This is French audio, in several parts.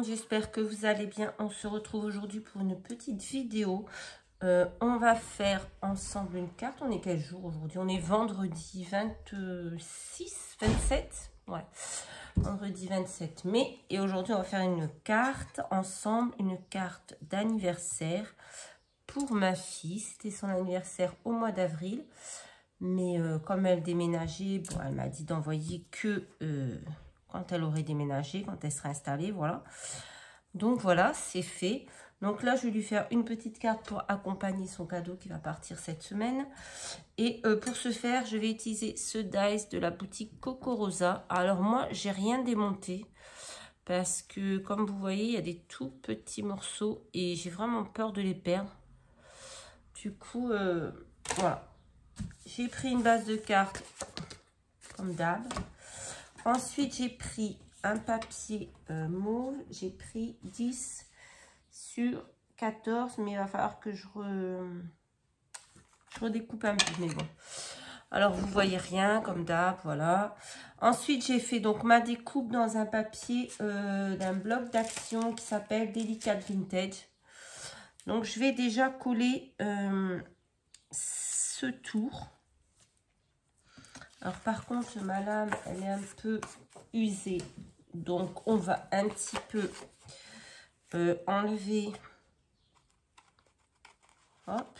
monde, j'espère que vous allez bien. On se retrouve aujourd'hui pour une petite vidéo. On va faire ensemble une carte. On est quel jour aujourd'hui? On est vendredi 26, 27. Ouais, vendredi 27 mai. Et aujourd'hui, on va faire une carte ensemble, une carte d'anniversaire pour ma fille. C'était son anniversaire au mois d'avril. Mais comme elle déménageait, bon, elle m'a dit d'envoyer que quand elle aurait déménagé, quand elle sera installée, voilà. Donc voilà, c'est fait. Donc là, je vais lui faire une petite carte pour accompagner son cadeau qui va partir cette semaine. Et pour ce faire, je vais utiliser ce dice de la boutique Coco Rosa. Alors moi, j'ai rien démonté parce que comme vous voyez, il y a des tout petits morceaux et j'ai vraiment peur de les perdre. Du coup, voilà. J'ai pris une base de cartes comme d'hab. Ensuite, j'ai pris un papier mauve. J'ai pris 10 sur 14, mais il va falloir que je redécoupe un peu, mais bon. Alors, vous voyez rien, comme d'hab, voilà. Ensuite, j'ai fait donc ma découpe dans un papier d'un bloc d'action qui s'appelle Delicate Vintage. Donc, je vais déjà coller ce tour. Alors, par contre, ma lame, elle est un peu usée. Donc, on va un petit peu enlever. Hop.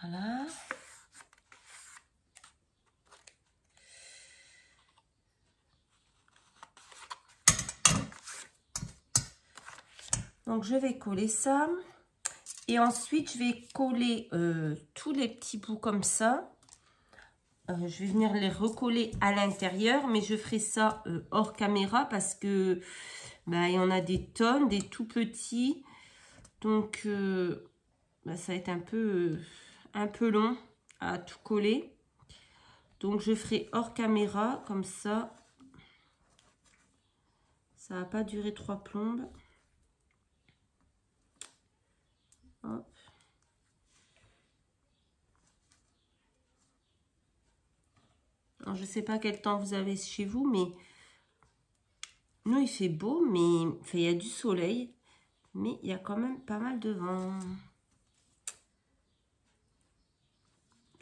Voilà. Donc, je vais coller ça. Et ensuite, je vais coller tous les petits bouts comme ça. Je vais venir les recoller à l'intérieur, mais je ferai ça hors caméra parce que bah, il y en a des tonnes, des tout petits. Donc, bah, ça va être un peu long à tout coller. Donc, je ferai hors caméra, comme ça. Ça va pas durer 3 plombes. Hop. Alors, je ne sais pas quel temps vous avez chez vous, mais nous, il fait beau, mais enfin, il y a du soleil, mais il y a quand même pas mal de vent.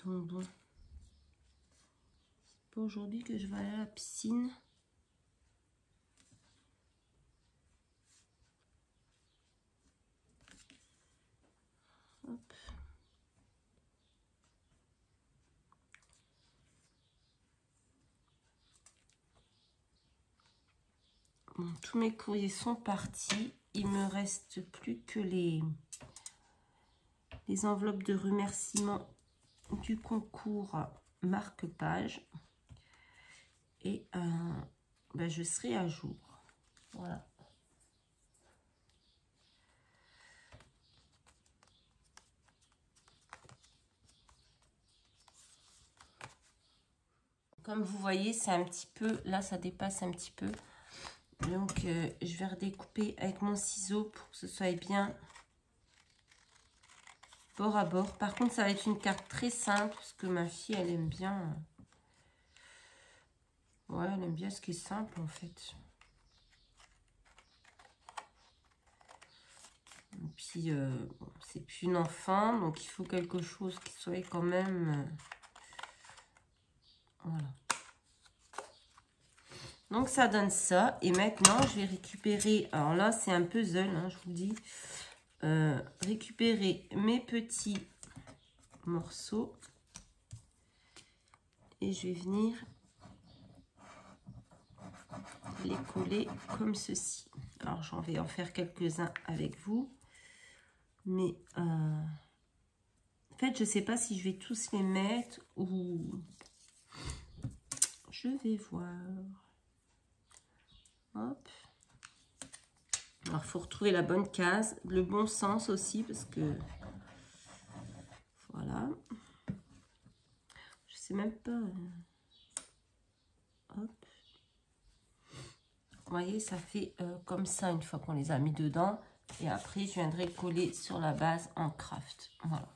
Donc, bon. C'est pas aujourd'hui que je vais aller à la piscine. Hop. Bon, tous mes courriers sont partis. Il me reste plus que les enveloppes de remerciement du concours marque-page. Et ben, je serai à jour. Voilà. Comme vous voyez, c'est un petit peu... Là, ça dépasse un petit peu. Donc, je vais redécouper avec mon ciseau pour que ce soit bien bord à bord. Par contre, ça va être une carte très simple parce que ma fille, elle aime bien... Ouais, elle aime bien ce qui est simple, en fait. Et puis, bon, c'est plus une enfant, donc il faut quelque chose qui soit quand même... voilà. Donc, ça donne ça. Et maintenant, je vais récupérer... Alors là, c'est un puzzle, hein, je vous dis. Récupérer mes petits morceaux. Et je vais venir les coller comme ceci. Alors, j'en vais en faire quelques-uns avec vous. Mais, en fait, je ne sais pas si je vais tous les mettre ou... Je vais voir. Hop. Alors, il faut retrouver la bonne case, le bon sens aussi, parce que... Voilà. Je sais même pas... Hop. Vous voyez, ça fait comme ça une fois qu'on les a mis dedans. Et après, je viendrai coller sur la base en craft. Voilà.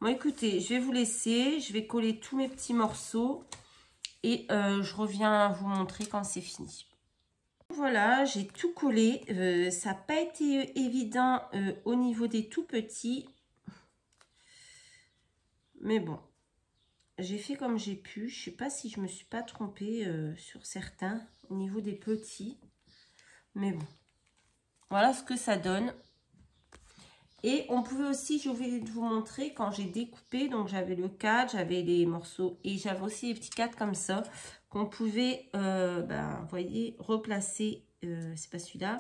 Bon, écoutez, je vais vous laisser. Je vais coller tous mes petits morceaux. Et je reviens vous montrer quand c'est fini. Voilà, j'ai tout collé. Ça n'a pas été évident au niveau des tout petits. Mais bon, j'ai fait comme j'ai pu. Je ne sais pas si je me suis pas trompée sur certains au niveau des petits. Mais bon, voilà ce que ça donne. Et on pouvait aussi, je vais vous montrer quand j'ai découpé. Donc j'avais le cadre, j'avais les morceaux et j'avais aussi les petits cadres comme ça qu'on pouvait, vous voyez, replacer. C'est pas celui-là.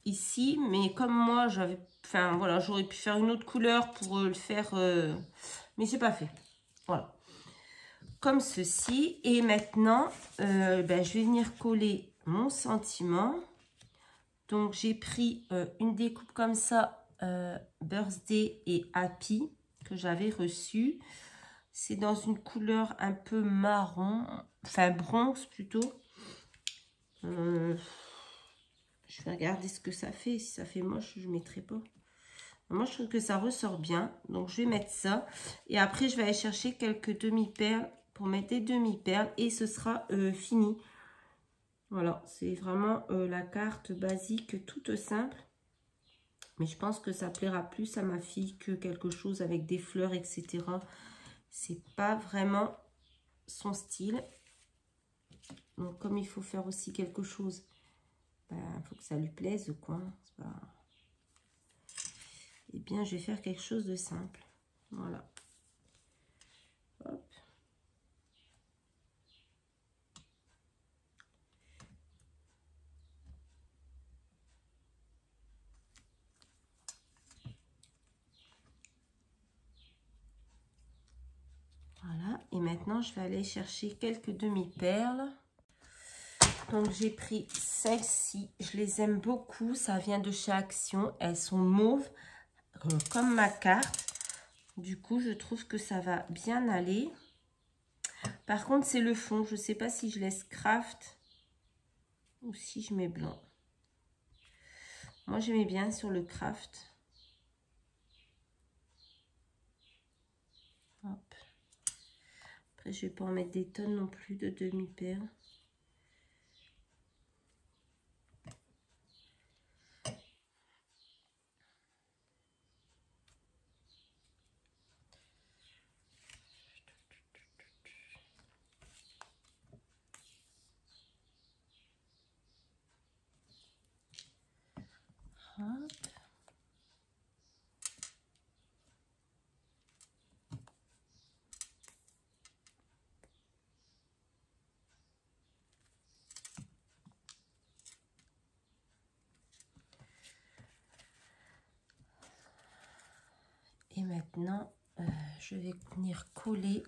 Ici, mais comme moi j'avais, enfin voilà, j'aurais pu faire une autre couleur pour le faire, mais j'ai pas fait. Voilà, comme ceci. Et maintenant, je vais venir coller mon sentiment. Donc j'ai pris une découpe comme ça, Birthday et Happy, que j'avais reçu. C'est dans une couleur un peu marron, enfin bronze plutôt. Je vais regarder ce que ça fait. Si ça fait moche, je ne mettrai pas. Moi, je trouve que ça ressort bien. Donc, je vais mettre ça. Et après, je vais aller chercher quelques demi-perles pour mettre des demi-perles. Et ce sera fini. Voilà, c'est vraiment la carte basique toute simple. Mais je pense que ça plaira plus à ma fille que quelque chose avec des fleurs, etc. C'est pas vraiment son style. Donc, comme il faut faire aussi quelque chose, faut que ça lui plaise, quoi. Pas... Eh bien, je vais faire quelque chose de simple. Voilà. Hop. Voilà. Et maintenant, je vais aller chercher quelques demi-perles. Donc, j'ai pris celles-ci. Je les aime beaucoup. Ça vient de chez Action. Elles sont mauves, comme ma carte. Du coup, je trouve que ça va bien aller. Par contre, c'est le fond. Je ne sais pas si je laisse craft ou si je mets blanc. Moi, j'aimais bien sur le craft. Hop. Après, je ne vais pas en mettre des tonnes non plus de demi-perles. Hop. Et maintenant, je vais venir coller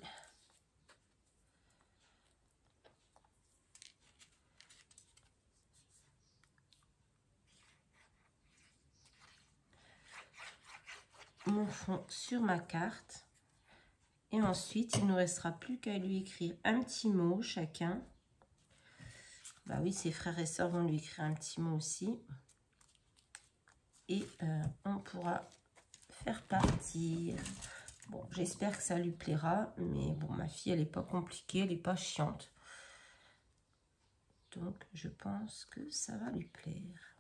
mon fond sur ma carte. Et ensuite, il ne nous restera plus qu'à lui écrire un petit mot chacun. Bah oui, ses frères et sœurs vont lui écrire un petit mot aussi. Et on pourra faire partir. Bon, j'espère que ça lui plaira. Mais bon, ma fille, elle n'est pas compliquée, elle n'est pas chiante. Donc, je pense que ça va lui plaire.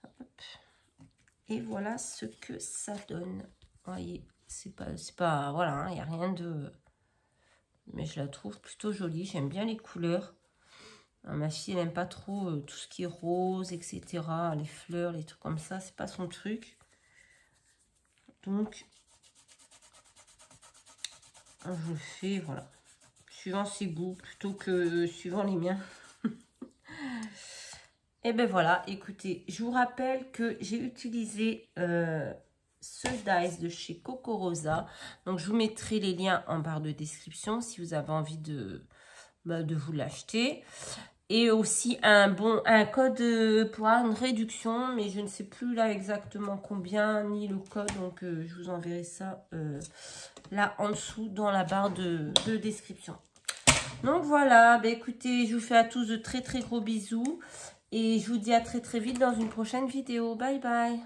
Hop. Et voilà ce que ça donne. Vous voyez, c'est pas, voilà, il n'y a rien de... Mais je la trouve plutôt jolie. J'aime bien les couleurs. Alors, ma fille, elle n'aime pas trop tout ce qui est rose, etc. Les fleurs, les trucs comme ça, c'est pas son truc. Donc, je fais, voilà, suivant ses goûts plutôt que suivant les miens. Et ben voilà, écoutez, je vous rappelle que j'ai utilisé ce dies de chez Coco Rosa. Donc, je vous mettrai les liens en barre de description si vous avez envie de vous l'acheter. Et aussi un code pour avoir une réduction, mais je ne sais plus là exactement combien, ni le code. Donc, je vous enverrai ça là en dessous dans la barre de description. Donc, voilà. Bah, écoutez, je vous fais à tous de très, très gros bisous. Et je vous dis à très, très vite dans une prochaine vidéo. Bye, bye.